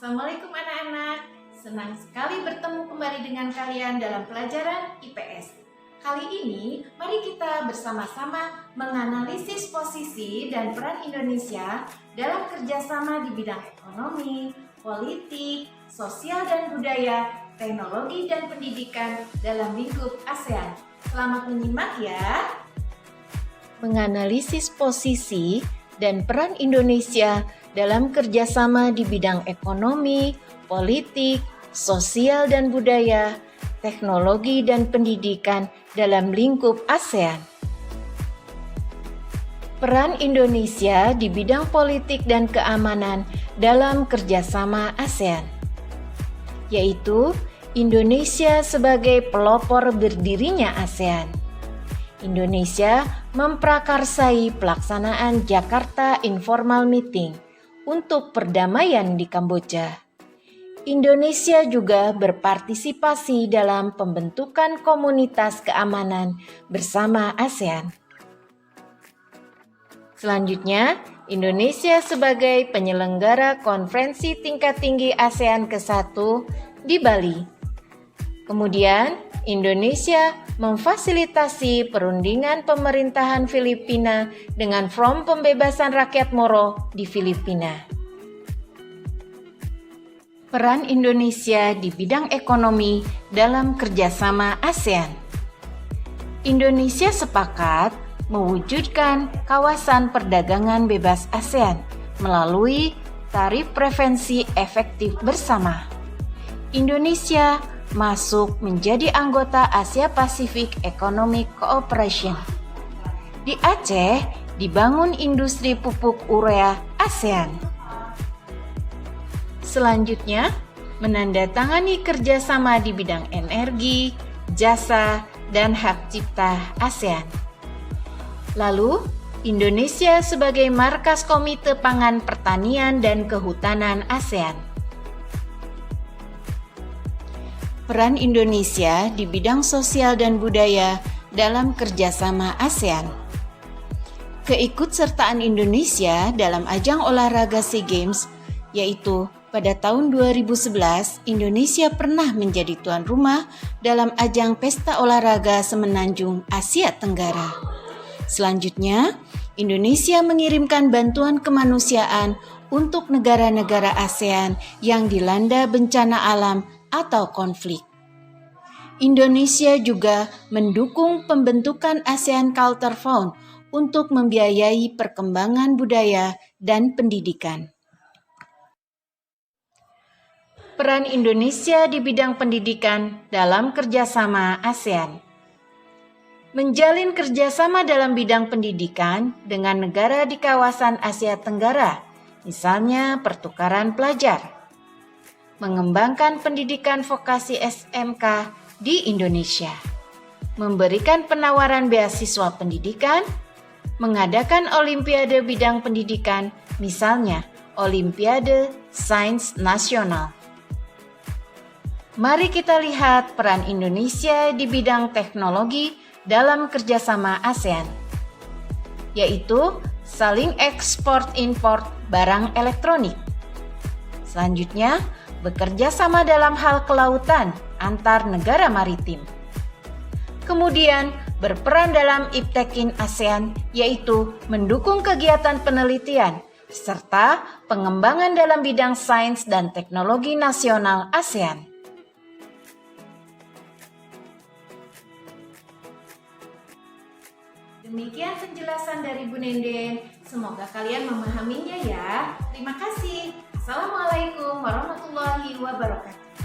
Assalamualaikum anak-anak, senang sekali bertemu kembali dengan kalian dalam pelajaran IPS. Kali ini, mari kita bersama-sama menganalisis posisi dan peran Indonesia dalam kerjasama di bidang ekonomi, politik, sosial dan budaya, teknologi dan pendidikan dalam lingkup ASEAN. Selamat menyimak ya! Menganalisis posisi dan peran Indonesia dalam kerjasama di bidang ekonomi, politik, sosial dan budaya, teknologi dan pendidikan dalam lingkup ASEAN. Peran Indonesia di bidang politik dan keamanan dalam kerjasama ASEAN, yaitu Indonesia sebagai pelopor berdirinya ASEAN. Indonesia memprakarsai pelaksanaan Jakarta Informal Meeting untuk perdamaian di Kamboja. Indonesia juga berpartisipasi dalam pembentukan komunitas keamanan bersama ASEAN. Selanjutnya, Indonesia sebagai penyelenggara konferensi tingkat tinggi ASEAN ke-1 di Bali. Kemudian, Indonesia memfasilitasi perundingan pemerintahan Filipina dengan Front Pembebasan Rakyat Moro di Filipina. Peran Indonesia di bidang ekonomi dalam kerjasama ASEAN. Indonesia sepakat mewujudkan kawasan perdagangan bebas ASEAN melalui tarif preferensi efektif bersama. Indonesia masuk menjadi anggota Asia Pacific Economic Cooperation. Di Aceh dibangun industri pupuk urea ASEAN. Selanjutnya, menandatangani kerjasama di bidang energi, jasa, dan hak cipta ASEAN. Lalu, Indonesia sebagai markas Komite Pangan Pertanian dan Kehutanan ASEAN. Peran Indonesia di bidang sosial dan budaya dalam kerjasama ASEAN. Keikutsertaan Indonesia dalam ajang olahraga SEA Games, yaitu pada tahun 2011, Indonesia pernah menjadi tuan rumah dalam ajang pesta olahraga semenanjung Asia Tenggara. Selanjutnya, Indonesia mengirimkan bantuan kemanusiaan untuk negara-negara ASEAN yang dilanda bencana alam atau konflik. Indonesia juga mendukung pembentukan ASEAN Culture Fund untuk membiayai perkembangan budaya dan pendidikan. Peran Indonesia di bidang pendidikan dalam kerjasama ASEAN. Menjalin kerjasama dalam bidang pendidikan dengan negara di kawasan Asia Tenggara, misalnya pertukaran pelajar. Mengembangkan pendidikan vokasi SMK di Indonesia, memberikan penawaran beasiswa pendidikan, mengadakan olimpiade bidang pendidikan, misalnya Olimpiade Sains Nasional. Mari kita lihat peran Indonesia di bidang teknologi dalam kerjasama ASEAN, yaitu saling ekspor-impor barang elektronik. Selanjutnya, bekerja sama dalam hal kelautan antar negara maritim. Kemudian, berperan dalam IPTEKIN ASEAN, yaitu mendukung kegiatan penelitian serta pengembangan dalam bidang sains dan teknologi nasional ASEAN. Demikian penjelasan dari Bu Nenden. Semoga kalian memahaminya ya. Terima kasih. Assalamualaikum warahmatullahi wabarakatuh.